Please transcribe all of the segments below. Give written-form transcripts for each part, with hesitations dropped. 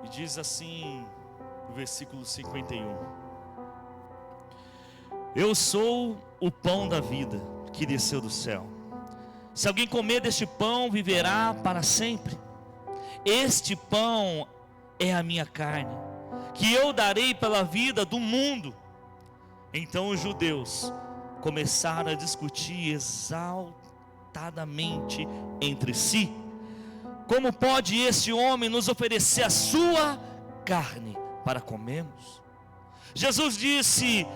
E diz assim, no versículo 51: Eu sou o pão da vida que desceu do céu. Se alguém comer deste pão, viverá para sempre. Este pão é a minha carne, que eu darei pela vida do mundo. Então os judeus começaram a discutir exaltadamente entre si: Como pode este homem nos oferecer a sua carne para comermos? Jesus disse: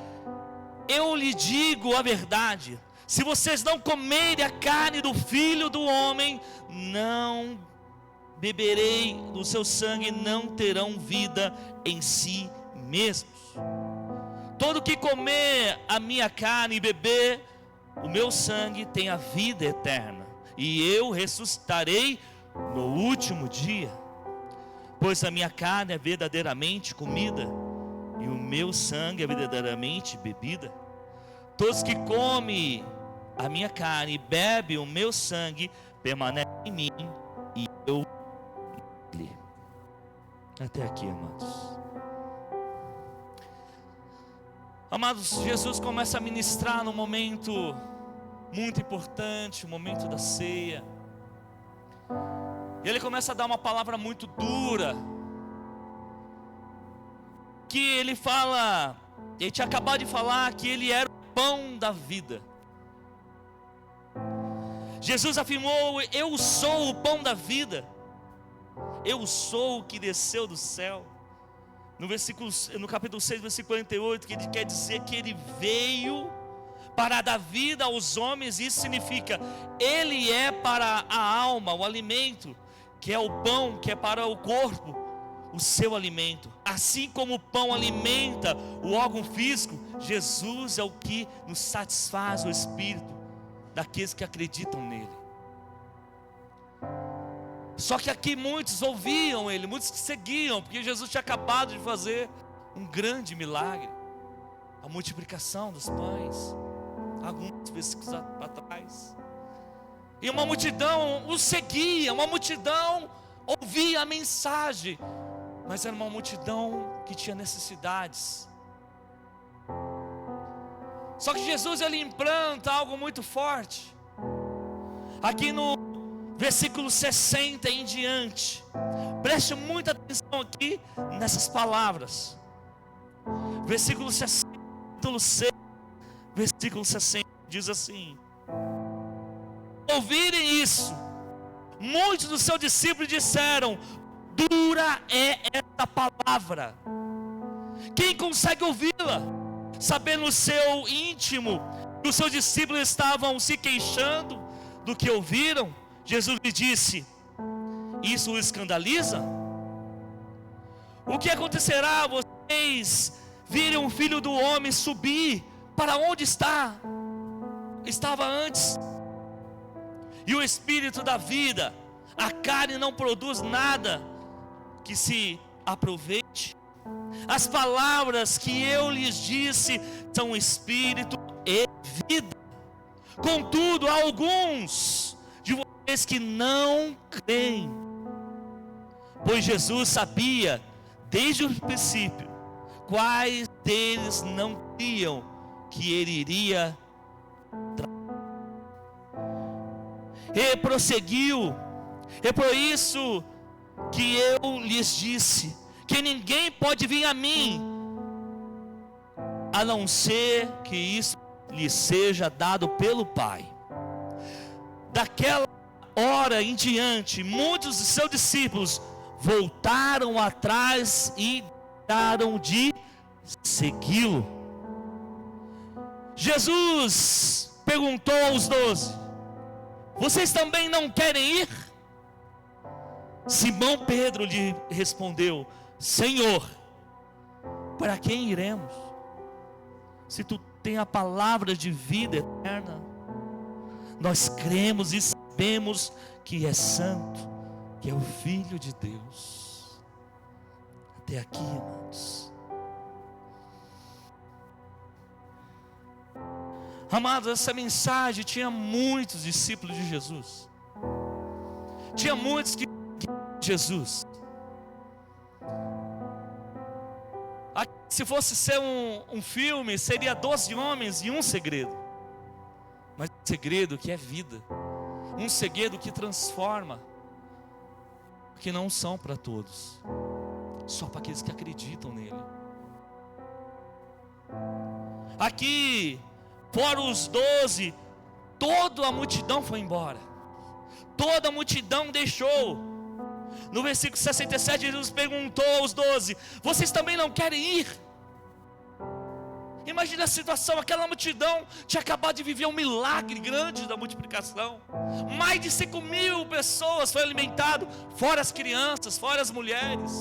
Eu lhe digo a verdade, se vocês não comerem a carne do Filho do Homem, não beberei do seu sangue, não terão vida em si mesmos. Todo que comer a minha carne e beber o meu sangue tem a vida eterna, e eu ressuscitarei no último dia. Pois a minha carne é verdadeiramente comida, e o meu sangue é verdadeiramente bebida. Todos que comem a minha carne e bebem o meu sangue permanecem em mim e eu nele. Até aqui, amados. Amados, Jesus começa a ministrar num momento muito importante, o momento da ceia. E ele começa a dar uma palavra muito dura. Que ele fala, ele tinha acabado de falar que ele era o pão da vida. Jesus afirmou: Eu sou o pão da vida. Eu sou o que desceu do céu. No capítulo 6, versículo 48, que ele quer dizer que ele veio para dar vida aos homens. Isso significa, ele é para a alma, o alimento, que é o pão, que é para o corpo, o seu alimento. Assim como o pão alimenta o órgão físico, Jesus é o que nos satisfaz o espírito daqueles que acreditam nele. Só que aqui muitos ouviam ele, muitos seguiam, porque Jesus tinha acabado de fazer um grande milagre, a multiplicação dos pães, alguns versículos atrás. E uma multidão o seguia, uma multidão ouvia a mensagem, mas era uma multidão que tinha necessidades. Só que Jesus, ele implanta algo muito forte. Aqui no versículo 60 em diante, preste muita atenção aqui nessas palavras. Versículo 60, capítulo 6, versículo 60, diz assim: Ouvirem isso, muitos dos seus discípulos disseram: Dura é esta palavra, quem consegue ouvi-la? Sabendo no seu íntimo que os seus discípulos estavam se queixando do que ouviram, Jesus lhe disse: Isso o escandaliza? O que acontecerá? Vocês viram o Filho do Homem subir para onde estava antes, e o Espírito da vida, a carne não produz nada que se aproveite. As palavras que eu lhes disse são espírito e vida. Contudo, há alguns de vocês que não creem. Pois Jesus sabia desde o princípio quais deles não criam que ele iria e prosseguiu: É por isso que eu lhes disse que ninguém pode vir a mim, a não ser que isso lhe seja dado pelo Pai. Daquela hora em diante, muitos de seus discípulos voltaram atrás e deixaram de segui-lo. Jesus perguntou aos 12: Vocês também não querem ir? Simão Pedro lhe respondeu: Senhor, para quem iremos? Se tu tem a palavra de vida eterna. Nós cremos e sabemos que é santo, que é o Filho de Deus. Até aqui, amados. Amados, essa mensagem tinha muitos discípulos de Jesus. Tinha muitos que Jesus. Se fosse ser um filme, seria 12 homens e um segredo. Mas um segredo que é vida. Um segredo que transforma. Que não são para todos. Só para aqueles que acreditam nele. Aqui, fora os 12, toda a multidão foi embora. Toda a multidão deixou. No versículo 67, Jesus perguntou aos 12: vocês também não querem ir? Imagina a situação, aquela multidão tinha acabado de viver um milagre grande da multiplicação. Mais de 5.000 pessoas foram alimentadas, fora as crianças, fora as mulheres.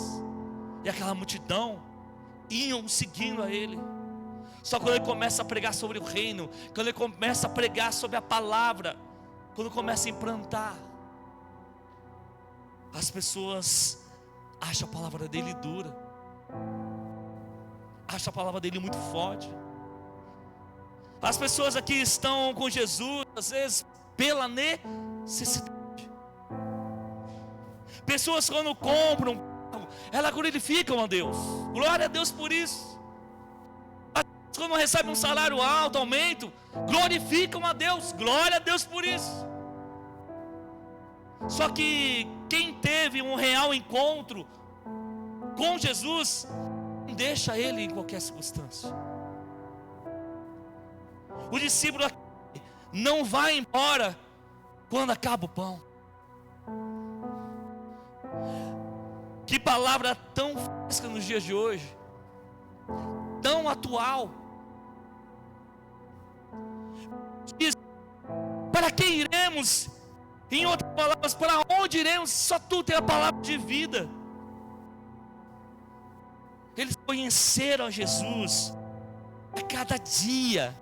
E aquela multidão iam seguindo a ele. Só quando ele começa a pregar sobre o reino, quando ele começa a pregar sobre a palavra, quando começa a implantar, as pessoas acham a palavra dele dura, acham a palavra dele muito forte. As pessoas aqui estão com Jesus, às vezes pela necessidade. Pessoas quando compram, elas glorificam a Deus, glória a Deus por isso. Quando recebem um salário alto, aumento, glorificam a Deus, glória a Deus por isso. Só que quem teve um real encontro com Jesus, não deixa ele em qualquer circunstância. O discípulo aqui não vai embora quando acaba o pão. Que palavra tão fresca nos dias de hoje, tão atual. Diz: para quem iremos? Em outras palavras, para onde iremos? Só tu tem a palavra de vida. Eles conheceram a Jesus a cada dia,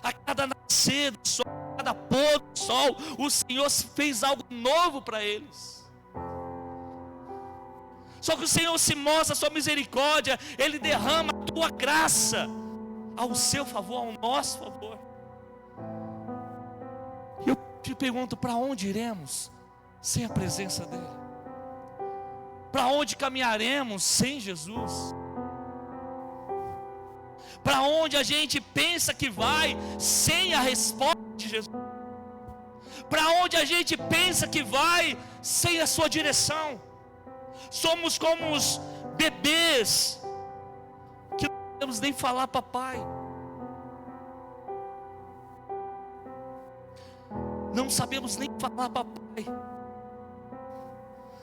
a cada nascer do sol, a cada pôr do sol. O Senhor fez algo novo para eles. Só que o Senhor se mostra a sua misericórdia, Ele derrama a tua graça ao seu favor, ao nosso favor. E eu te pergunto, para onde iremos sem a presença dEle? Para onde caminharemos sem Jesus? Para onde a gente pensa que vai sem a resposta de Jesus? Para onde a gente pensa que vai sem a sua direção? Somos como os bebês que não podemos nem falar papai. Não sabemos nem falar papai.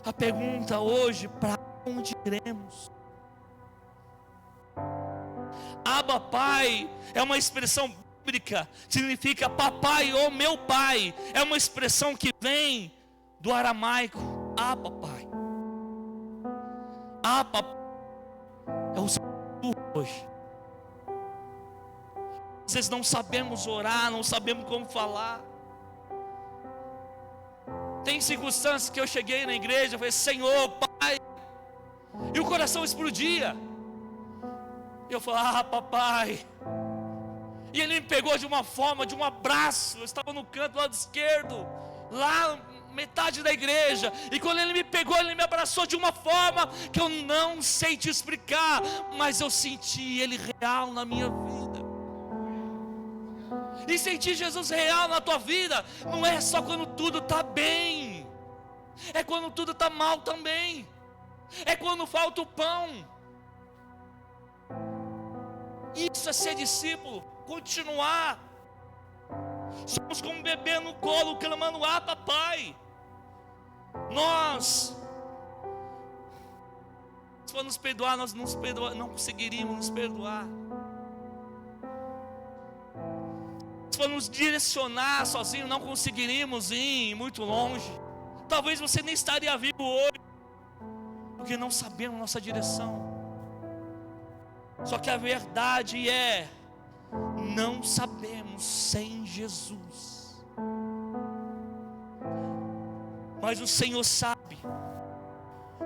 A pergunta hoje: para onde iremos? Abba Pai é uma expressão bíblica, significa papai ou meu pai. É uma expressão que vem do aramaico, Abba Pai. Abba é o Senhor hoje. Vocês não sabemos orar, não sabemos como falar. Tem circunstâncias que eu cheguei na igreja, eu falei: Senhor, Pai, e o coração explodia. Eu falei: ah, papai. E Ele me pegou de uma forma, de um abraço. Eu estava no canto do lado esquerdo, lá metade da igreja, e quando Ele me pegou, Ele me abraçou de uma forma que eu não sei te explicar, mas eu senti Ele real na minha vida. E sentir Jesus real na tua vida não é só quando tudo está bem, é quando tudo está mal também, é quando falta o pão. Isso é ser discípulo, continuar. Somos como um bebê no colo, clamando: ah, papai. Se for nos perdoar, nós não conseguiríamos nos perdoar. Se for nos direcionar sozinho, não conseguiríamos ir muito longe. Talvez você nem estaria vivo hoje, porque não sabemos nossa direção. Só que a verdade é: não sabemos sem Jesus. Mas o Senhor sabe.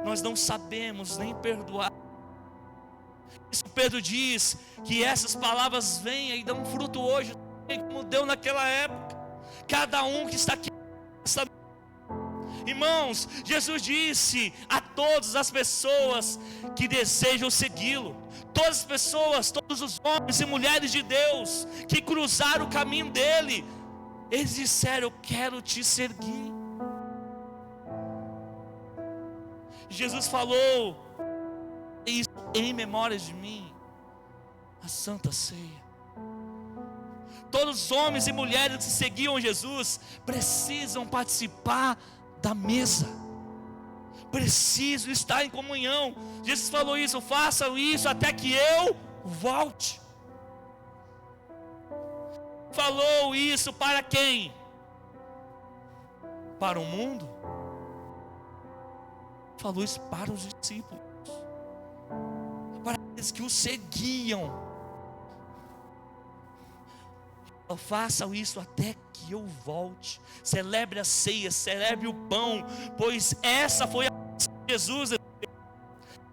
Nós não sabemos nem perdoar. Isso Pedro diz que essas palavras vêm e dão fruto hoje, como deu naquela época. Cada um que está aqui Irmãos, Jesus disse a todas as pessoas que desejam segui-lo, todas as pessoas, todos os homens e mulheres de Deus que cruzaram o caminho dele, eles disseram: eu quero te seguir. Jesus falou isso em memória de mim, a Santa Ceia. Todos os homens e mulheres que seguiam Jesus precisam participar da mesa, precisam estar em comunhão. Jesus falou isso: façam isso até que eu volte. Falou isso para quem? Para o mundo? Falou isso para os discípulos, para aqueles que o seguiam. Façam isso até que eu volte. Celebre a ceia, celebre o pão, pois essa foi a de Jesus.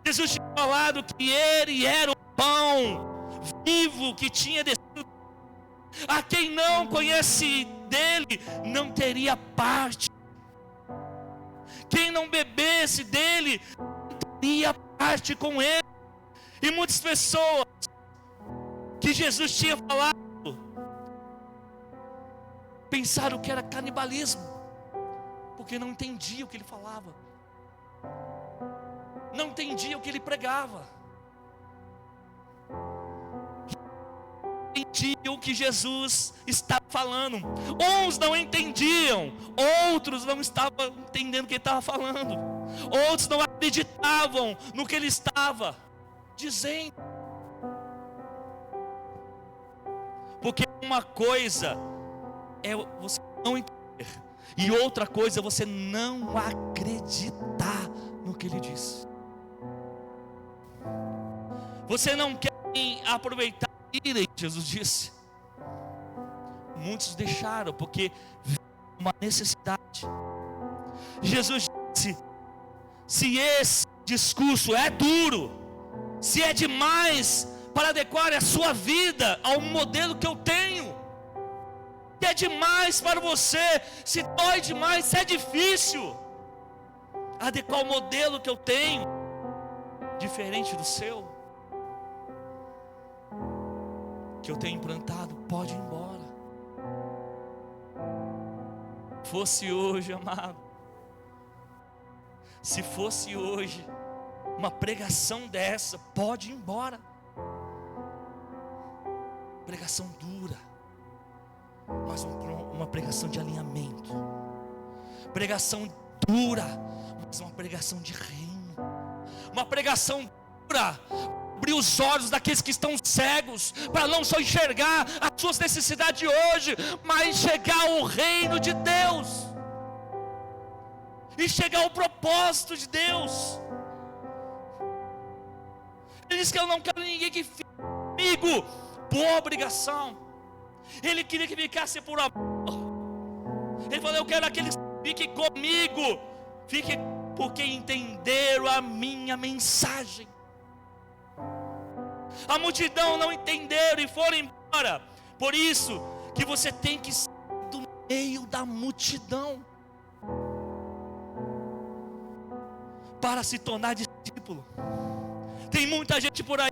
Jesus tinha falado que ele era o pão vivo que tinha descido. A quem não conhece dele não teria parte. Quem não bebesse dele não teria parte com ele. E muitas pessoas que Jesus tinha falado pensaram que era canibalismo, porque não entendia o que ele falava, não entendia o que ele pregava, entendiam o que Jesus estava falando. Uns não entendiam, outros não estavam entendendo o que ele estava falando, outros não acreditavam no que ele estava dizendo. Porque uma coisa é você não entender, e outra coisa é você não acreditar no que ele diz. Você não quer aproveitar a ira, Jesus disse. Muitos deixaram porque viram uma necessidade. Jesus disse: se esse discurso é duro, se é demais para adequar a sua vida ao modelo que eu tenho, se é demais para você, se dói demais, se é difícil adequar o modelo que eu tenho, diferente do seu, que eu tenho implantado, pode ir embora. Fosse hoje, amado, se fosse hoje uma pregação dessa, pode ir embora. Pregação dura, mas uma pregação de alinhamento. Pregação dura, mas uma pregação de reino. Uma pregação dura, abrir os olhos daqueles que estão cegos, para não só enxergar as suas necessidades de hoje, mas enxergar o reino de Deus, enxergar o propósito de Deus. Ele disse que eu não quero ninguém que fique comigo por obrigação. Ele queria que ficasse por amor. Ele falou: eu quero aqueles que fiquem comigo, fiquem porque entenderam a minha mensagem. A multidão não entenderam e foram embora. Por isso que você tem que sair do meio da multidão para se tornar discípulo. Tem muita gente por aí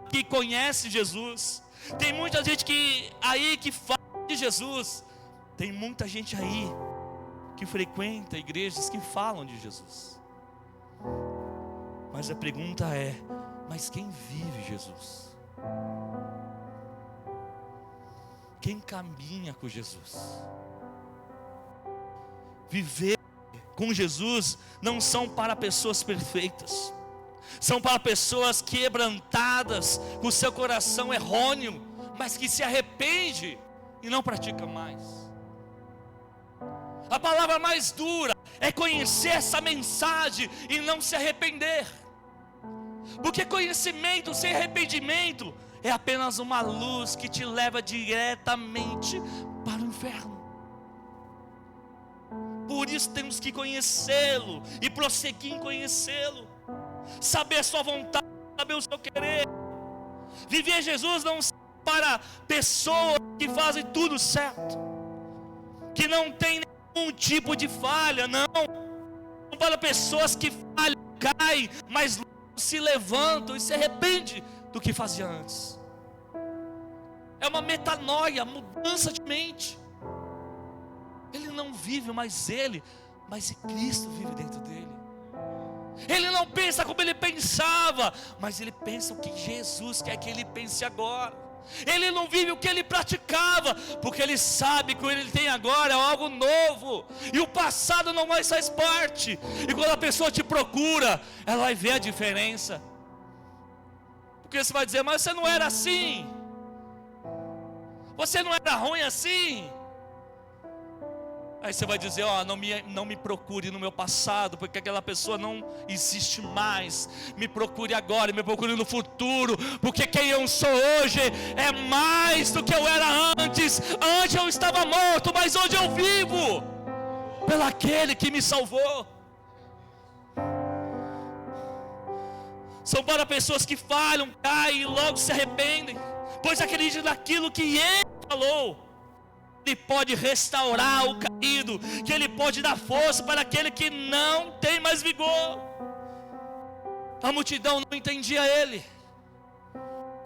que conhece Jesus, tem muita gente que fala de Jesus, tem muita gente aí que frequenta igrejas que falam de Jesus. Mas a pergunta é: mas quem vive Jesus? Quem caminha com Jesus? Viver com Jesus não são para pessoas perfeitas, são para pessoas quebrantadas, com seu coração errôneo, mas que se arrepende e não pratica mais. A palavra mais dura é conhecer essa mensagem e não se arrepender, porque conhecimento sem arrependimento é apenas uma luz que te leva diretamente para o inferno. Por isso temos que conhecê-lo e prosseguir em conhecê-lo, saber a sua vontade, saber o seu querer. Viver Jesus não é para pessoas que fazem tudo certo, que não tem nenhum tipo de falha, não para pessoas que falham, caem, mas se levantam e se arrependem do que fazia antes. É uma metanoia, mudança de mente. Ele não vive mais ele, mas Cristo vive dentro dele. Ele não pensa como ele pensava, mas ele pensa o que Jesus quer que ele pense agora. Ele não vive o que ele praticava, porque ele sabe que o que ele tem agora é algo novo, e o passado não mais faz parte. E quando a pessoa te procura, ela vai ver a diferença, porque você vai dizer: mas você não era assim, você não era ruim assim. Aí você vai dizer: ó, não me procure no meu passado, porque aquela pessoa não existe mais. Me procure agora, me procure no futuro, porque quem eu sou hoje é mais do que eu era antes. Antes eu estava morto, mas hoje eu vivo pelo aquele que me salvou. São para pessoas que falham, caem e logo se arrependem, pois acreditam naquilo que ele falou. Ele pode restaurar o caído, que ele pode dar força para aquele que não tem mais vigor. A multidão não entendia ele,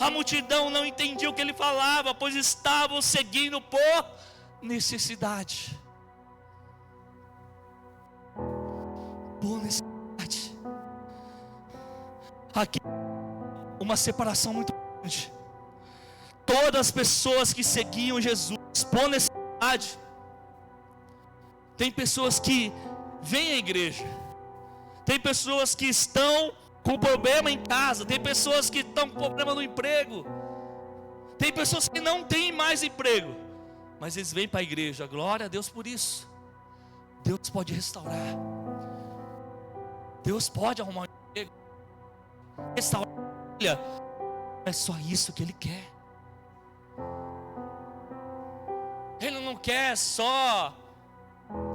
a multidão não entendia o que ele falava, pois estavam seguindo por necessidade. Por necessidade. Aqui uma separação muito grande. Todas as pessoas que seguiam Jesus por necessidade. Tem pessoas que vêm à igreja, tem pessoas que estão com problema em casa, tem pessoas que estão com problema no emprego, tem pessoas que não têm mais emprego, mas eles vêm para a igreja. Glória a Deus por isso. Deus pode restaurar, Deus pode arrumar um emprego, restaurar a família. É só isso que Ele quer. Ele não quer só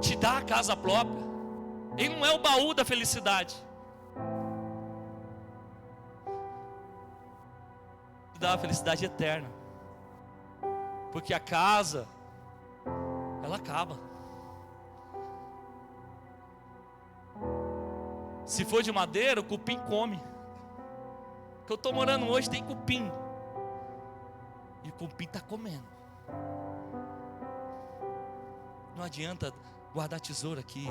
te dar a casa própria. Ele não é o baú da felicidade. Ele dá a felicidade eterna, porque a casa, ela acaba. Se for de madeira, o cupim come. Que eu estou morando hoje tem cupim, e o cupim está comendo. Não adianta guardar tesouro aqui,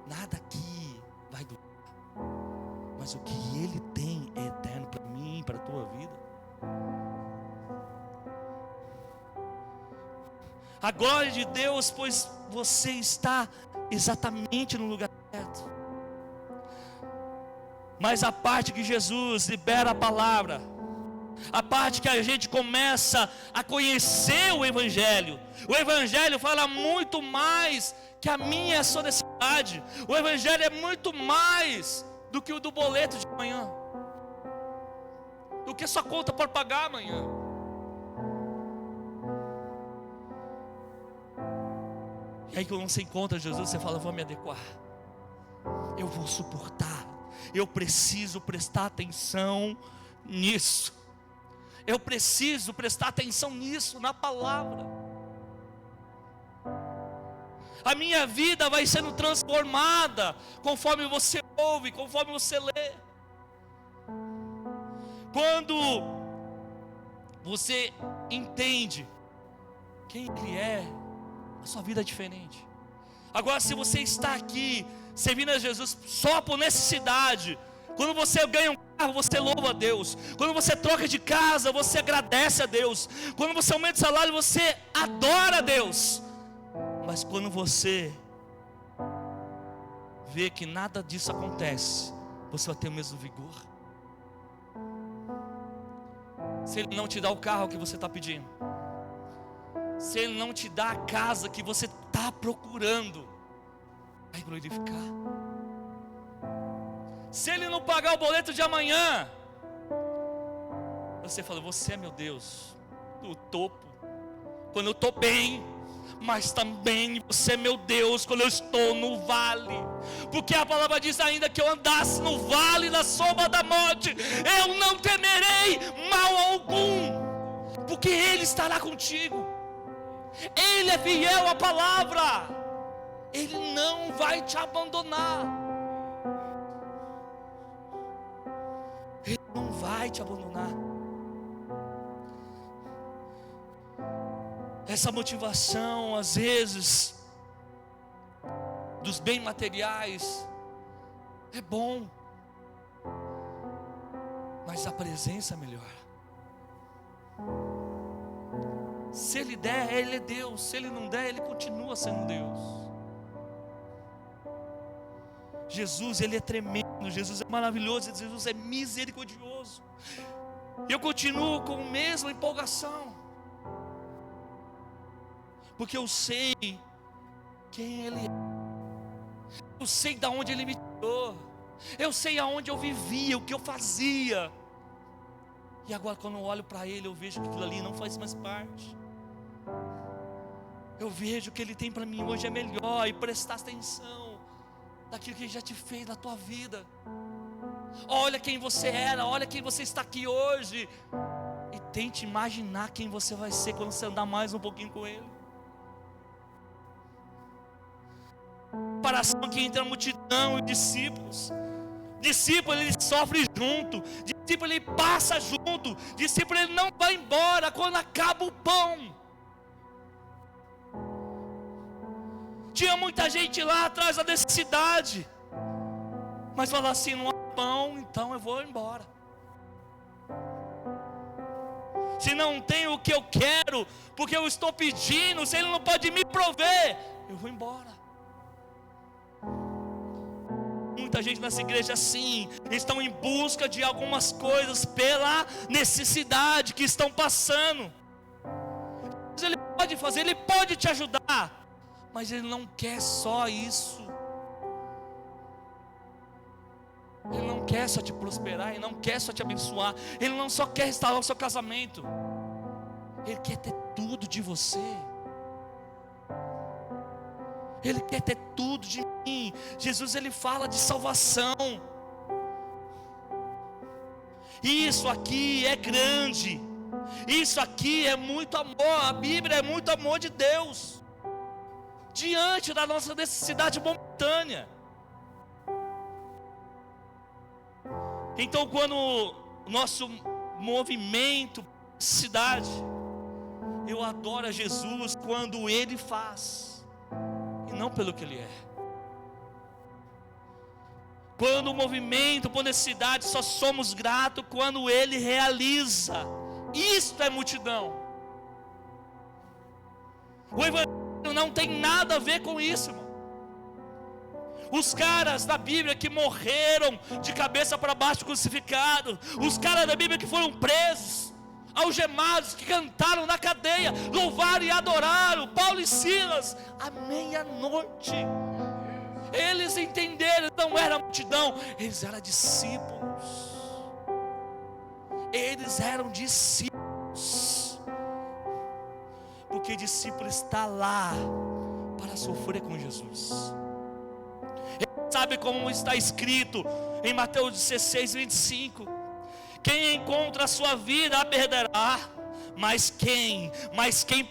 nada aqui vai durar, mas o que Ele tem é eterno para mim, para a tua vida. A glória de Deus, pois você está exatamente no lugar certo. Mas a parte que Jesus libera a palavra, a parte que a gente começa a conhecer o Evangelho. O Evangelho fala muito mais que a minha e a sua necessidade. O Evangelho é muito mais do que o do boleto de amanhã, do que sua conta por pagar amanhã. E aí quando você encontra Jesus, você fala: eu vou me adequar, eu vou suportar, eu preciso prestar atenção nisso. Eu preciso prestar atenção nisso, na palavra. A minha vida vai sendo transformada conforme você ouve, conforme você lê. Quando você entende quem Ele é, a sua vida é diferente. Agora, se você está aqui servindo a Jesus só por necessidade, quando você ganha um carro, você louva a Deus. Quando você troca de casa, você agradece a Deus. Quando você aumenta o salário, você adora a Deus. Mas quando você vê que nada disso acontece, você vai ter o mesmo vigor. Se Ele não te dá o carro que você está pedindo, se Ele não te dá a casa que você está procurando, vai glorificar. Se Ele não pagar o boleto de amanhã, você fala: você é meu Deus, do topo, quando eu estou bem. Mas também você é meu Deus quando eu estou no vale, porque a palavra diz ainda que eu andasse no vale da sombra da morte, eu não temerei mal algum, porque Ele estará contigo. Ele é fiel à palavra. Ele não vai te abandonar. Ele não vai te abandonar. Essa motivação, às vezes, dos bens materiais, é bom, mas a presença é melhor. Se Ele der, Ele é Deus. Se Ele não der, Ele continua sendo Deus. Jesus, Ele é tremendo. Jesus é maravilhoso. Jesus é misericordioso. Eu continuo com a mesma empolgação, porque eu sei quem Ele é. Eu sei de onde Ele me tirou. Eu sei aonde eu vivia, o que eu fazia. E agora quando eu olho para Ele, eu vejo que aquilo ali não faz mais parte. Eu vejo que Ele tem para mim hoje é melhor. E prestar atenção daquilo que Ele já te fez na tua vida. Olha quem você era, olha quem você está aqui hoje. E tente imaginar quem você vai ser quando você andar mais um pouquinho com Ele. Comparação que entre a multidão e discípulos. Discípulo, ele sofre junto. Discípulo, ele passa junto. Discípulo, ele não vai embora quando acaba o pão. Tinha muita gente lá atrás da necessidade, mas falou assim: não há pão, então eu vou embora. Se não tem o que eu quero, porque eu estou pedindo, se Ele não pode me prover, eu vou embora. Muita gente nessa igreja assim, estão em busca de algumas coisas pela necessidade que estão passando. Ele pode fazer, Ele pode te ajudar, mas Ele não quer só isso. Ele não quer só te prosperar, Ele não quer só te abençoar, Ele não só quer restaurar o seu casamento, Ele quer ter tudo de você. Ele quer ter tudo de mim. Jesus, Ele fala de salvação. Isso aqui é grande. Isso aqui é muito amor. A Bíblia é muito amor de Deus diante da nossa necessidade momentânea. Então, quando o nosso movimento, cidade, eu adoro a Jesus quando Ele faz, e não pelo que Ele é. Quando o movimento por necessidade, só somos gratos quando Ele realiza. Isto é multidão. O Evangelho não tem nada a ver com isso, irmão. Os caras da Bíblia que morreram de cabeça para baixo crucificados, os caras da Bíblia que foram presos, algemados, que cantaram na cadeia, louvaram e adoraram, Paulo e Silas, à meia-noite. Eles entenderam, não era multidão, eles eram discípulos. Eles eram discípulos. Porque discípulo está lá para sofrer com Jesus. Ele sabe como está escrito em Mateus 16, 25. Quem encontra a sua vida a perderá, mas quem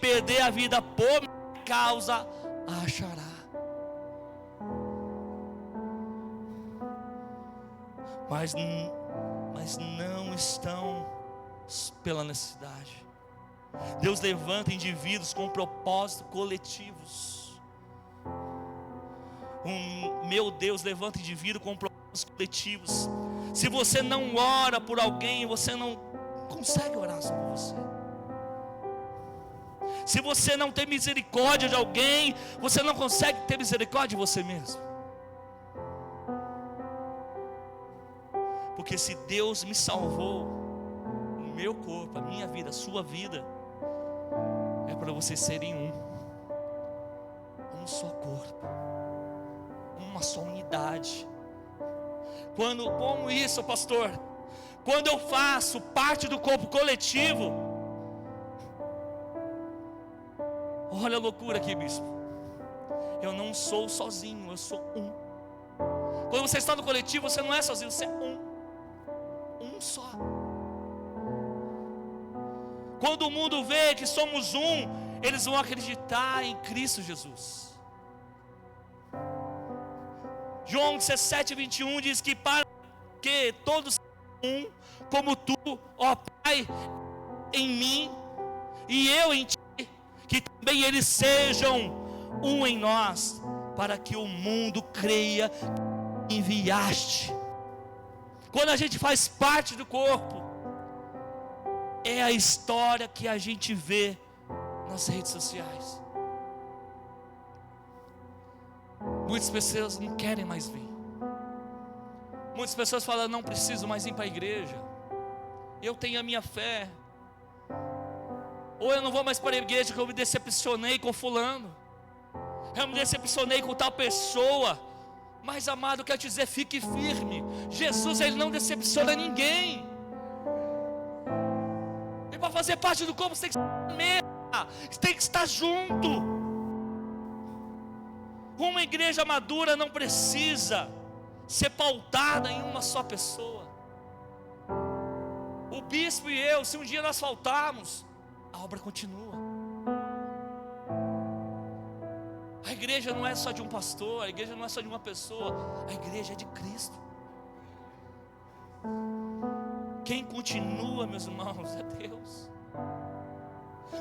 perder a vida por minha causa a achará. Mas não estão pela necessidade. Deus levanta indivíduos com propósitos coletivos. Meu Deus levanta indivíduos com propósitos coletivos. Se você não ora por alguém, você não consegue orar sobre você. Se você não tem misericórdia de alguém, você não consegue ter misericórdia de você mesmo. Porque se Deus me salvou, o meu corpo, a minha vida, a sua vida, é para vocês serem um só corpo, uma só unidade. Como isso, pastor? Quando eu faço parte do corpo coletivo, olha a loucura aqui, bispo. Eu não sou sozinho, eu sou um. Quando você está no coletivo, você não é sozinho, você é um só. Quando o mundo vê que somos um, eles vão acreditar em Cristo Jesus. João 17:21 diz que para que todos sejam um, como tu, ó Pai, em mim e eu em ti, que também eles sejam um em nós, para que o mundo creia que enviaste. Quando a gente faz parte do corpo, é a história que a gente vê nas redes sociais. Muitas pessoas não querem mais vir. Muitas pessoas falam, não preciso mais ir para a igreja, eu tenho a minha fé. Ou eu não vou mais para a igreja porque eu me decepcionei com fulano, eu me decepcionei com tal pessoa. Mas amado, eu quero te dizer, fique firme. Jesus, ele não decepciona ninguém. E para fazer parte do corpo, você tem que estar mesmo, você tem que estar junto. Uma igreja madura não precisa ser pautada em uma só pessoa. O bispo e eu, se um dia nós faltarmos, a obra continua. A igreja não é só de um pastor, a igreja não é só de uma pessoa, a igreja é de Cristo. Quem continua, meus irmãos, é Deus.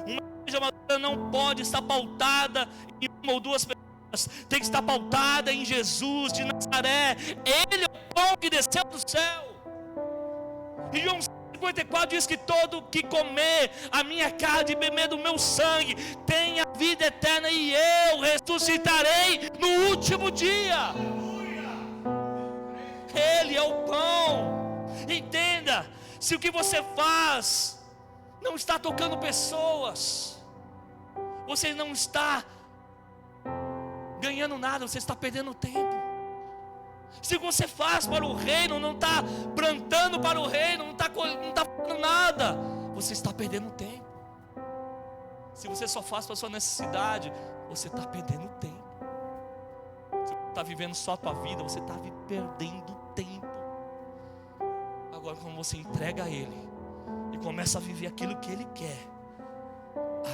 Uma igreja madura não pode estar pautada em uma ou duas pessoas, tem que estar pautada em Jesus de Nazaré. Ele é o pão que desceu do céu. E João 54 diz que todo que comer a minha carne e beber do meu sangue tem a vida eterna, e eu ressuscitarei no último dia. Ele é o pão. Entenda, se o que você faz não está tocando pessoas, você não está ganhando nada, você está perdendo tempo. Se o que você faz para o reino não está plantando para o reino, não está fazendo nada, você está perdendo tempo. Se você só faz para a sua necessidade, você está perdendo tempo. Se você está vivendo só a tua vida, você está perdendo tempo. Agora, quando você entrega a Ele e começa a viver aquilo que Ele quer,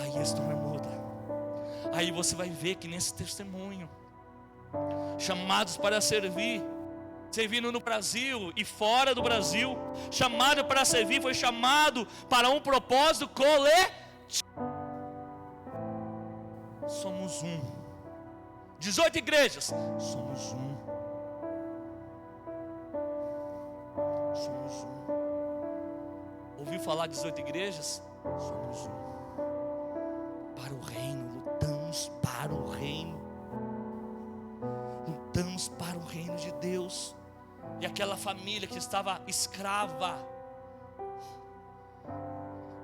aí a história muda. Aí você vai ver que nesse testemunho, chamados para servir, servindo no Brasil e fora do Brasil, chamado para servir, foi chamado para um propósito coletivo. Somos um. 18 igrejas, somos um. Somos um. Ouviu falar de 18 igrejas? Somos um. Para o reino, lutamos para o reino. Lutamos para o reino de Deus. E aquela família que estava escrava,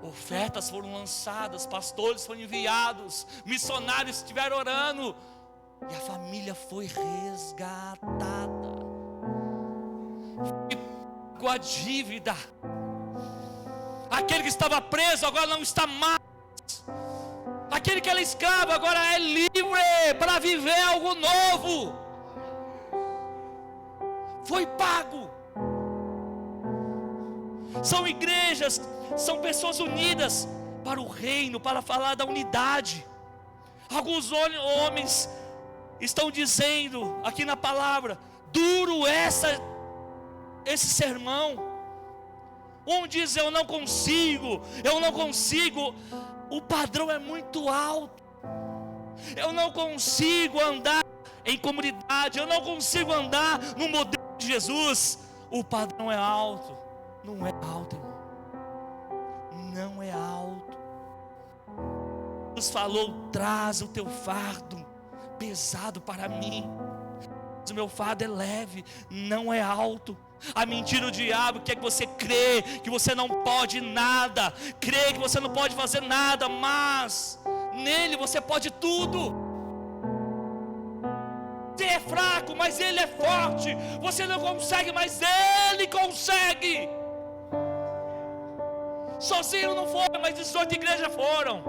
ofertas foram lançadas, pastores foram enviados, missionários estiveram orando, e a família foi resgatada. Com a dívida, aquele que estava preso agora não está mais, aquele que era escravo agora é livre para viver algo novo. Foi pago. São igrejas, são pessoas unidas para o reino, para falar da unidade. Alguns homens estão dizendo aqui na palavra, duro esse sermão. Um diz, eu não consigo, o padrão é muito alto, eu não consigo andar em comunidade, eu não consigo andar no modelo de Jesus. O padrão é alto. Não é alto, irmão. Não é alto. Jesus falou, traz o teu fardo pesado para mim. O meu fardo é leve, não é alto. A mentira do diabo quer que você crê que você não pode nada, crê que você não pode fazer nada, mas nele você pode tudo. Você é fraco, mas Ele é forte. Você não consegue, mas Ele consegue. Sozinho não foi, mas 18 igrejas foram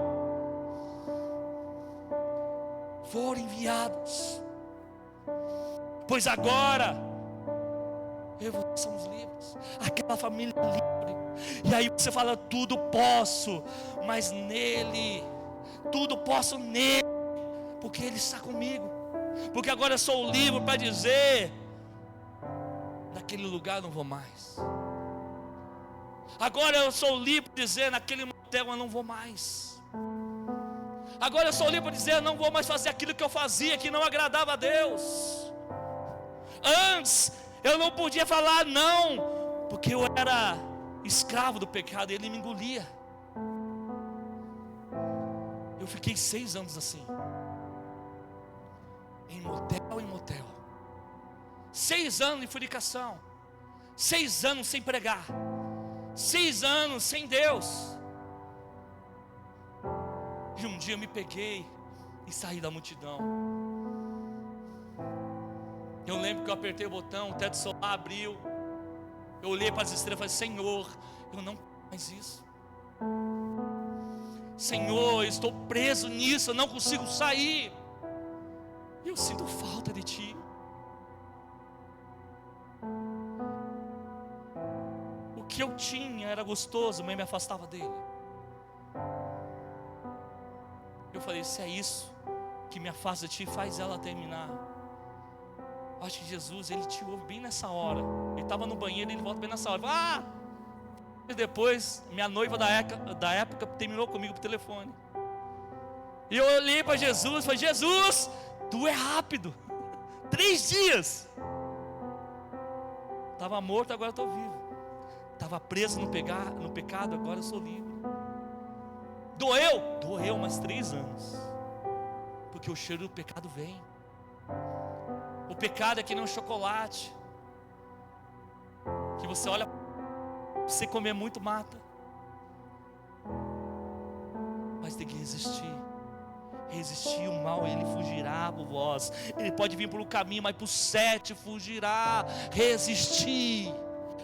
enviados. Pois agora eu e você somos livres. Aquela família é livre. E aí você fala, tudo posso, mas nele tudo posso nele, porque ele está comigo. Porque agora eu sou livre para dizer: naquele lugar eu não vou mais. Agora eu sou livre para dizer: naquele motel eu não vou mais. Agora eu sou livre para dizer: eu não vou mais fazer aquilo que eu fazia, que não agradava a Deus. Antes eu não podia falar não, porque eu era escravo do pecado e ele me engolia. Eu fiquei 6 anos assim, em motel, 6 anos de fornicação, 6 anos sem pregar, 6 anos sem Deus. E um dia eu me peguei e saí da multidão. Eu lembro que eu apertei o botão, o teto solar abriu. Eu olhei para as estrelas e falei: Senhor, eu não quero mais isso. Senhor, eu estou preso nisso, eu não consigo sair. Eu sinto falta de Ti. O que eu tinha era gostoso, mas me afastava dele. Eu falei: se é isso que me afasta de Ti, faz ela terminar. Acho que Jesus, Ele te ouve bem nessa hora. Ele estava no banheiro e Ele volta bem nessa hora. E depois, minha noiva da época terminou comigo por telefone. E eu olhei para Jesus e falei: Jesus, Tu é rápido. 3 dias. Estava morto, agora estou vivo. Estava preso no pecado, agora eu sou livre. Doeu mais 3 anos. Porque o cheiro do pecado vem. O pecado é que nem um chocolate, que você olha, você comer muito mata. Mas tem que resistir. Resistir o mal, ele fugirá por vós. Ele pode vir por um caminho, mas por 7 fugirá. Resistir.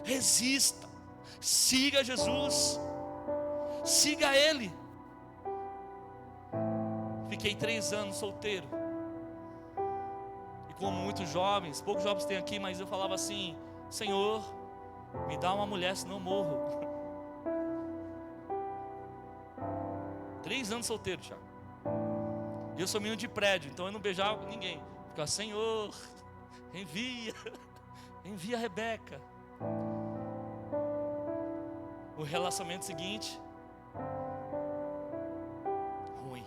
Resista. Siga Jesus. Siga Ele. Fiquei 3 anos solteiro. E como muitos jovens, poucos jovens tem aqui, mas eu falava assim: Senhor, me dá uma mulher, senão eu morro. 3 anos solteiro, Thiago. E eu sou menino de prédio, então eu não beijava ninguém. Ficava: Senhor, envia a Rebeca. O relacionamento seguinte, ruim.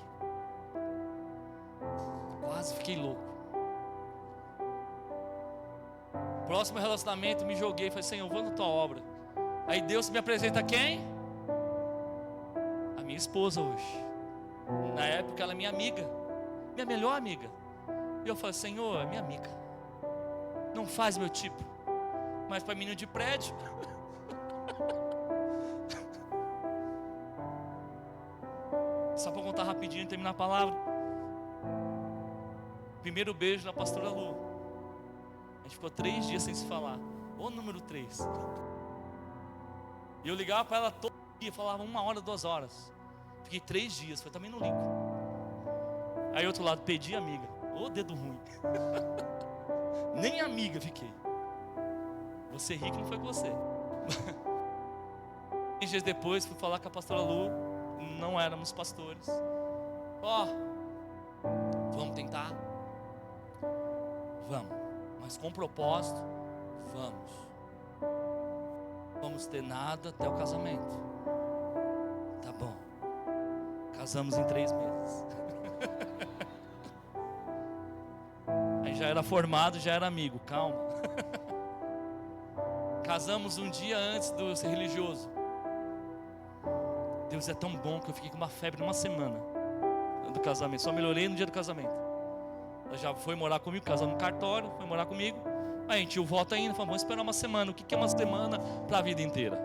Quase fiquei louco. Próximo relacionamento, me joguei, falei: Senhor, vou na Tua obra. Aí Deus me apresenta quem? A minha esposa hoje. Na época ela é minha amiga, minha melhor amiga. E eu falei: Senhor, é minha amiga, não faz meu tipo. Mas para menino de prédio. Só para contar rapidinho e terminar a palavra. Primeiro beijo na pastora Lu. A gente ficou 3 dias sem se falar. O número 3. E eu ligava para ela todo dia, falava 1 hora, 2 horas. Fiquei 3 dias, foi também no ligo. Aí outro lado, pedi amiga. Ô dedo ruim. Nem amiga fiquei. Você rico não foi com você. 3 dias depois fui falar com a pastora Lu. Não éramos pastores. Vamos tentar? Vamos. Mas com propósito, vamos ter nada até o casamento. Tá bom. Casamos em 3 meses. Aí já era formado, já era amigo. Calma. Casamos um dia antes do ser religioso. Deus é tão bom que eu fiquei com uma febre 1 semana do casamento. Só melhorei no dia do casamento. Ela já foi morar comigo, casou no cartório, foi morar comigo. Aí a gente tinha o voto ainda, falou: vamos esperar 1 semana. O que é 1 semana para a vida inteira?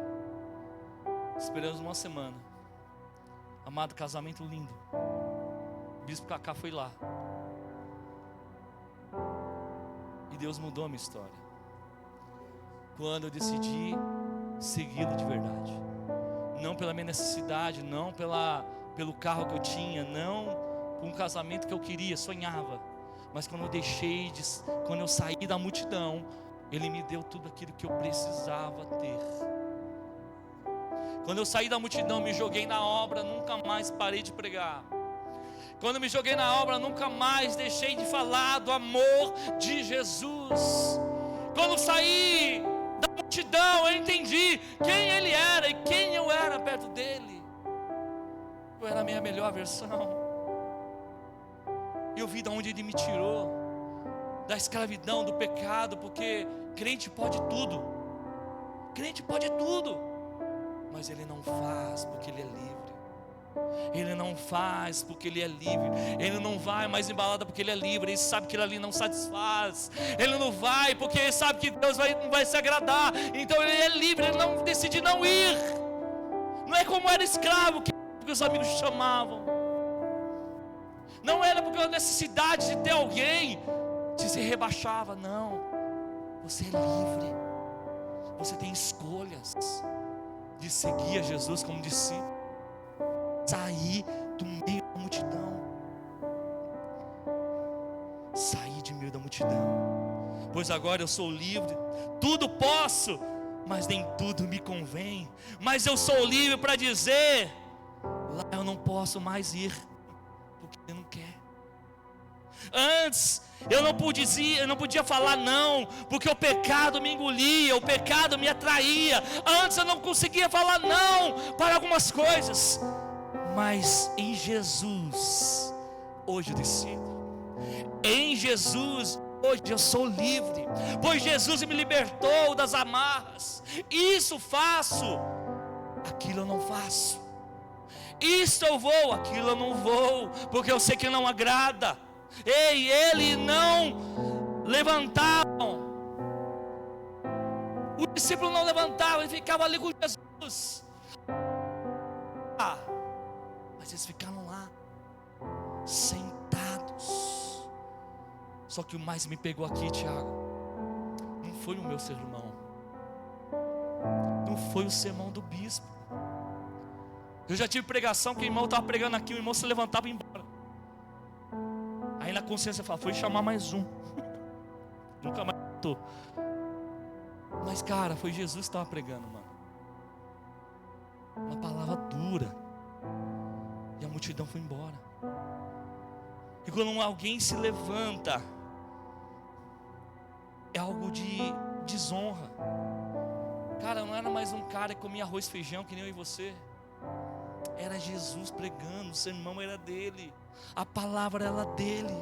Esperamos 1 semana. Amado, casamento lindo. O bispo Cacá foi lá. E Deus mudou a minha história. Quando eu decidi segui-lo de verdade. Não pela minha necessidade, não pelo carro que eu tinha, não por um casamento que eu queria, sonhava. Mas quando eu saí da multidão, Ele me deu tudo aquilo que eu precisava ter. Quando eu saí da multidão, me joguei na obra, nunca mais parei de pregar. Quando me joguei na obra, nunca mais deixei de falar do amor de Jesus. Quando saí da multidão, eu entendi quem Ele era e quem eu era perto dEle. Eu era a minha melhor versão. Eu vi de onde Ele me tirou, da escravidão, do pecado, porque crente pode tudo. Crente pode tudo, mas ele não faz porque ele é livre. Ele não faz porque ele é livre. Ele não vai mais em balada porque ele é livre. Ele sabe que ele ali não satisfaz. Ele não vai porque ele sabe que Deus não vai se agradar. Então ele é livre, ele não decide não ir. Não é como era escravo que os amigos chamavam. Não era porque a necessidade de ter alguém te se rebaixava. Não, você é livre. Você tem escolhas de seguir a Jesus como discípulo. Sair do meio da multidão. Sair de meio da multidão. Pois agora eu sou livre. Tudo posso, mas nem tudo me convém. Mas eu sou livre para dizer: lá eu não posso mais ir, porque eu não quero. Antes eu não podia falar não, porque o pecado me engolia, o pecado me atraía. Antes eu não conseguia falar não para algumas coisas. Mas em Jesus, hoje eu decido. Em Jesus, hoje eu sou livre. Pois Jesus me libertou das amarras. Isso faço, aquilo eu não faço. Isso eu vou, aquilo eu não vou, porque eu sei que não agrada. Ei, ele não levantavam. O discípulo não levantava, ele ficava ali com Jesus. Mas eles ficaram lá, sentados. Só que o mais me pegou aqui, Tiago, não foi o meu sermão, não foi o sermão do bispo. Eu já tive pregação que o irmão estava pregando aqui, o irmão se levantava e ia embora. Aí na consciência fala, foi chamar mais um. Nunca mais voltou. Mas cara, foi Jesus que estava pregando, mano. Uma palavra dura. E a multidão foi embora. E quando alguém se levanta, é algo de desonra. Cara, não era mais um cara que comia arroz e feijão que nem eu e você. Era Jesus pregando, o sermão era dele, a palavra era dele.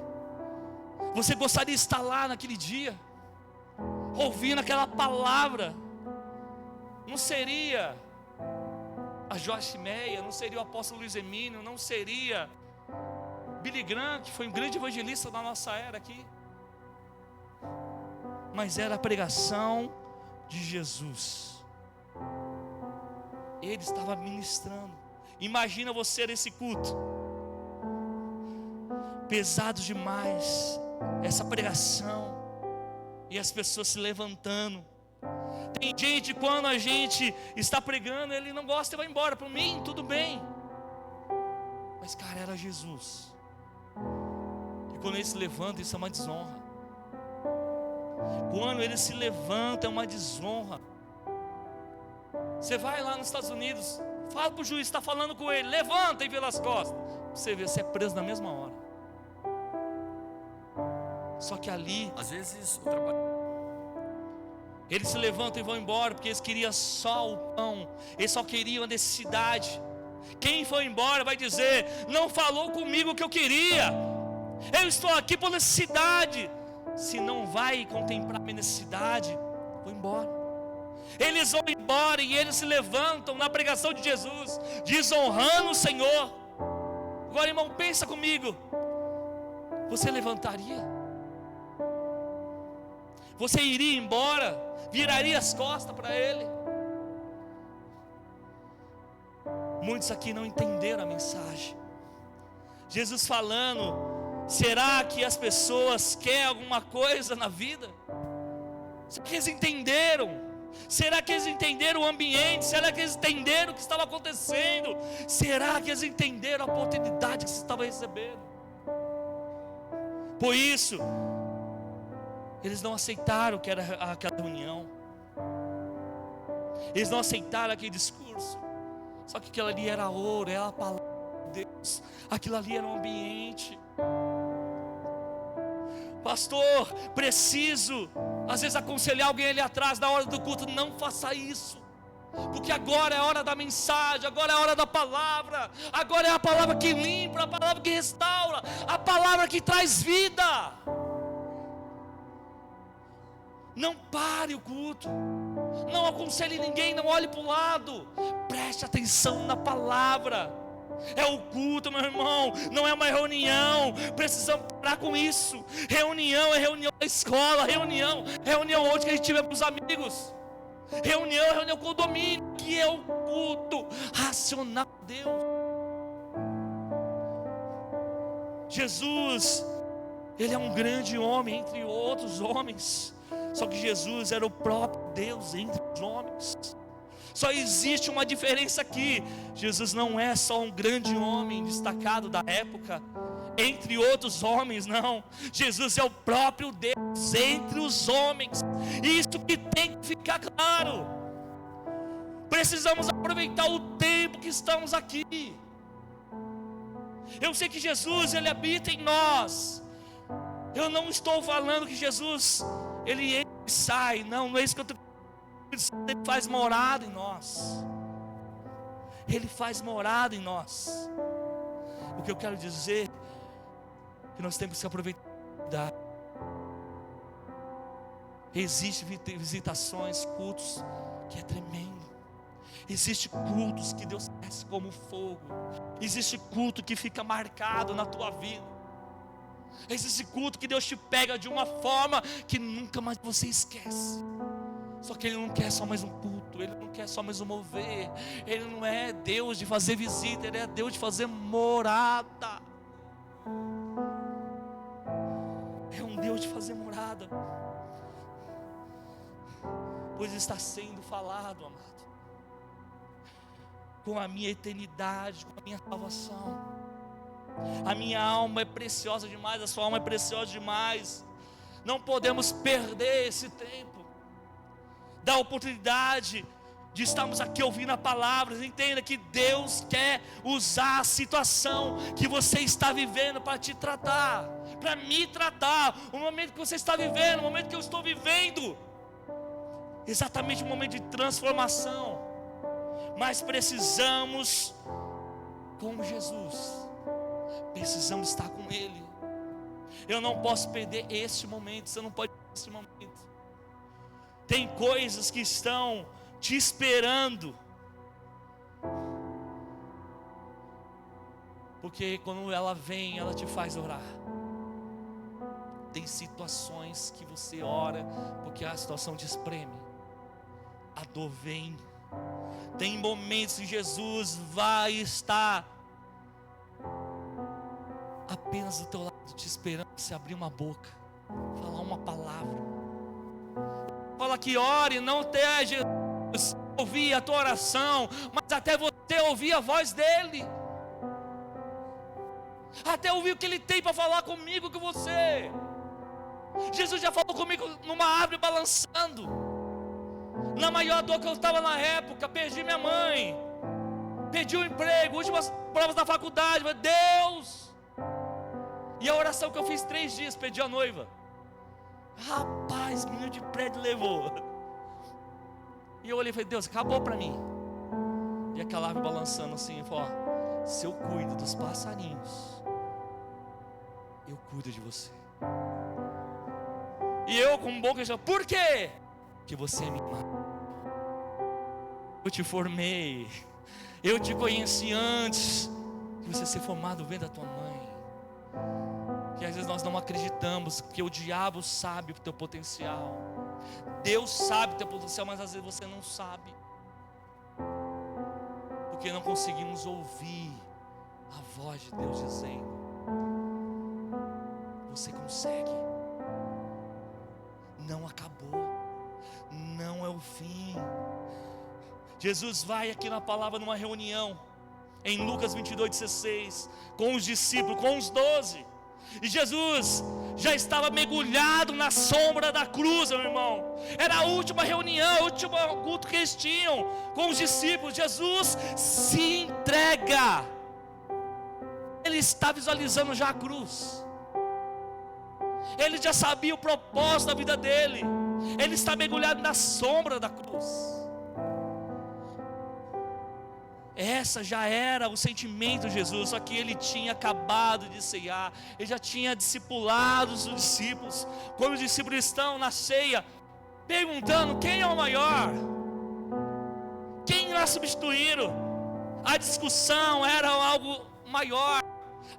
Você gostaria de estar lá naquele dia, ouvindo aquela palavra? Não seria a Joyce Meyer, não seria o apóstolo Luiz Emílio, não seria Billy Graham, que foi um grande evangelista da nossa era aqui, mas era a pregação de Jesus. Ele estava ministrando. Imagina você nesse culto, pesado demais, essa pregação, e as pessoas se levantando. Tem gente, quando a gente está pregando, ele não gosta e vai embora. Para mim, tudo bem. Mas cara, era Jesus. E quando ele se levanta, isso é uma desonra. Quando ele se levanta, é uma desonra. Você vai lá nos Estados Unidos, fala para o juiz, está falando com ele, levanta e vê as costas. Você vê, você é preso na mesma hora. Só que ali, às vezes, o trabalho, eles se levantam e vão embora, porque eles queriam só o pão, eles só queriam a necessidade. Quem foi embora vai dizer, não falou comigo o que eu queria, eu estou aqui por necessidade. Se não vai contemplar minha necessidade, vou embora. Eles vão embora e eles se levantam na pregação de Jesus, desonrando o Senhor. Agora, irmão, pensa comigo, você levantaria? Você iria embora? Viraria as costas para Ele? Muitos aqui não entenderam a mensagem. Jesus falando, será que as pessoas querem alguma coisa na vida? Será que eles entenderam? Será que eles entenderam o ambiente? Será que eles entenderam o que estava acontecendo? Será que eles entenderam a oportunidade que se estava recebendo? Por isso, eles não aceitaram que era aquela reunião. Eles não aceitaram aquele discurso. Só que aquilo ali era ouro, era a palavra. Deus, aquilo ali era um ambiente. Pastor, preciso às vezes aconselhar alguém ali atrás na hora do culto. Não faça isso, porque agora é a hora da mensagem, agora é a hora da palavra, agora é a palavra que limpa, a palavra que restaura, a palavra que traz vida. Não pare o culto, não aconselhe ninguém, não olhe para o lado, preste atenção na palavra. É o culto, meu irmão, não é uma reunião. Precisamos parar com isso. Reunião é reunião da escola, reunião onde que a gente tiver para os amigos. Reunião é reunião condomínio, que é o culto racional de Deus. Jesus, ele é um grande homem entre outros homens. Só que Jesus era o próprio Deus entre os homens. Só existe uma diferença aqui: Jesus não é só um grande homem destacado da época entre outros homens, não. Jesus é o próprio Deus entre os homens. Isso que tem que ficar claro. Precisamos aproveitar o tempo que estamos aqui. Eu sei que Jesus, ele habita em nós. Eu não estou falando que Jesus, ele entra e sai, não é isso que eu estou. Ele faz morada em nós. Ele faz morada em nós. O que eu quero dizer é que nós temos que aproveitar. Existem visitações, cultos que é tremendo. Existem cultos que Deus desce como fogo. Existe culto que fica marcado na tua vida. Existe culto que Deus te pega de uma forma que nunca mais você esquece. Só que Ele não quer só mais um culto, Ele não quer só mais um mover. Ele não é Deus de fazer visita, Ele é Deus de fazer morada. É um Deus de fazer morada. Pois está sendo falado, amado, com a minha eternidade, com a minha salvação. A minha alma é preciosa demais, a sua alma é preciosa demais. Não podemos perder esse tempo. Dá oportunidade de estarmos aqui ouvindo a palavra. Entenda que Deus quer usar a situação que você está vivendo para te tratar, para me tratar. O momento que você está vivendo, o momento que eu estou vivendo, exatamente um momento de transformação. Mas precisamos com Jesus, precisamos estar com Ele. Eu não posso perder este momento, você não pode perder este momento. Tem coisas que estão te esperando, porque quando ela vem, ela te faz orar. Tem situações que você ora, porque a situação te espreme, a dor vem. Tem momentos que Jesus vai estar apenas do teu lado, te esperando você abrir uma boca, falar uma palavra. Fala que ore, não até Jesus ouvir a tua oração, mas até você ouvir a voz dEle, até ouvir o que Ele tem para falar comigo, com você. Jesus já falou comigo numa árvore balançando, na maior dor que eu estava na época. Perdi minha mãe, perdi o emprego, últimas provas da faculdade, meu Deus. E a oração que eu fiz 3 dias, pedi a noiva. Rapaz, menino de prédio levou. E eu olhei e falei: Deus, acabou para mim. E aquela árvore balançando assim, eu falei: ó, se eu cuido dos passarinhos, eu cuido de você. E eu com boca já, por quê? Porque você me amou. Eu te formei, eu te conheci antes de você ser formado vendo a tua mãe. Que às vezes nós não acreditamos, que o diabo sabe o teu potencial. Deus sabe o teu potencial, mas às vezes você não sabe, porque não conseguimos ouvir a voz de Deus dizendo: você consegue, não acabou, não é o fim. Jesus vai aqui na palavra numa reunião, em Lucas 22:16, com os discípulos, com os 12. E Jesus já estava mergulhado na sombra da cruz, meu irmão. Era a última reunião, o último culto que eles tinham com os discípulos. Jesus se entrega. ele está visualizando já a cruz. Ele já sabia o propósito da vida dele. Ele está mergulhado na sombra da cruz. Essa já era o sentimento de Jesus. Só que ele tinha acabado de ceiar. Ele já tinha discipulado os discípulos. Quando os discípulos estão na ceia, perguntando quem é o maior, quem irá substituí-lo. A discussão era algo maior,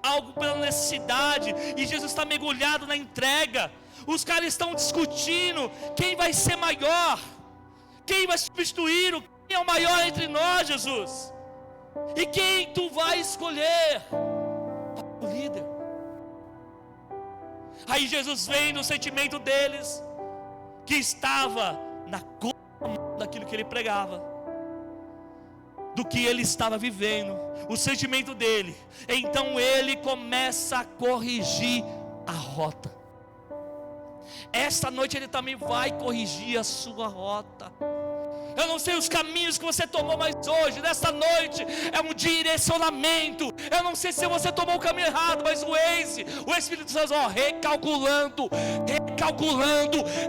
algo pela necessidade. E Jesus está mergulhado na entrega. Os caras estão discutindo quem vai ser maior, quem vai substituir, quem é o maior entre nós, Jesus, e quem tu vai escolher, o líder. Aí Jesus vem no sentimento deles, que estava na contramão daquilo que ele pregava, do que ele estava vivendo, o sentimento dele. Então ele começa a corrigir a rota. Esta noite ele também vai corrigir a sua rota. Eu não sei os caminhos que você tomou, mas hoje, nesta noite, é um direcionamento. Eu não sei se você tomou o caminho errado, mas o Espírito Santo,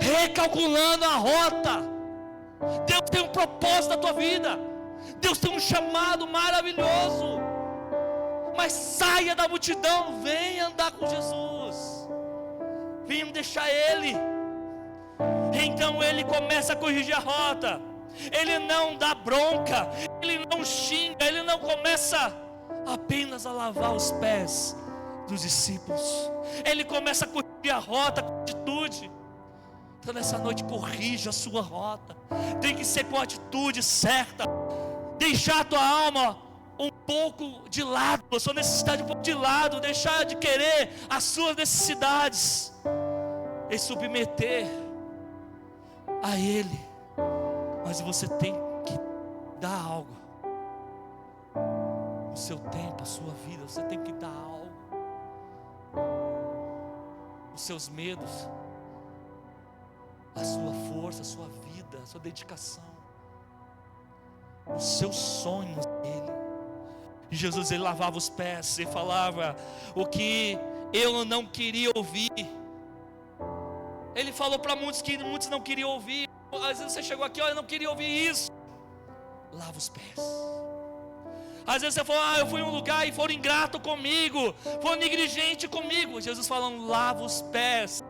recalculando a rota. Deus tem um propósito na tua vida. Deus tem um chamado maravilhoso. Mas saia da multidão, venha andar com Jesus. Venham deixar Ele. Então Ele começa a corrigir a rota. Ele não dá bronca, Ele não xinga, Ele não começa apenas a lavar os pés dos discípulos. Ele começa a corrigir a rota com atitude. Então nessa noite corrija a sua rota. Tem que ser com a atitude certa. Deixar a tua alma um pouco de lado, a sua necessidade um pouco de lado. Deixar de querer as suas necessidades e submeter a Ele. Mas você tem que dar algo. O seu tempo, a sua vida, você tem que dar algo. Os seus medos, a sua força, a sua vida, a sua dedicação, os seus sonhos dele. E Jesus, ele lavava os pés, ele falava o que eu não queria ouvir. Ele falou para muitos que muitos não queriam ouvir. Às vezes você chegou aqui, eu não queria ouvir isso. Lava os pés. Às vezes você falou, eu fui em um lugar e foram ingrato comigo, foram negligente comigo. Jesus falando, lava os pés.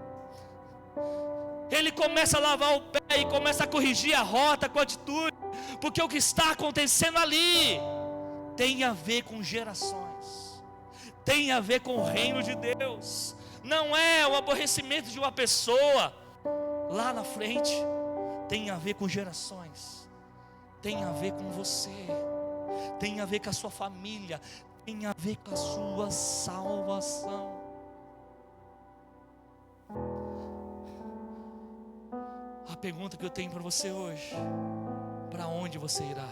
Ele começa a lavar o pé e começa a corrigir a rota com atitude, porque o que está acontecendo ali tem a ver com gerações, tem a ver com o reino de Deus. Não é o aborrecimento de uma pessoa lá na frente, tem a ver com gerações, tem a ver com você, tem a ver com a sua família, tem a ver com a sua salvação. A pergunta que eu tenho para você hoje: para onde você irá?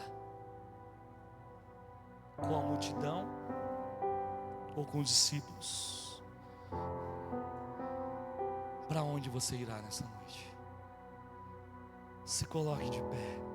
Com a multidão ou com os discípulos? Para onde você irá nessa noite? Se coloque de pé.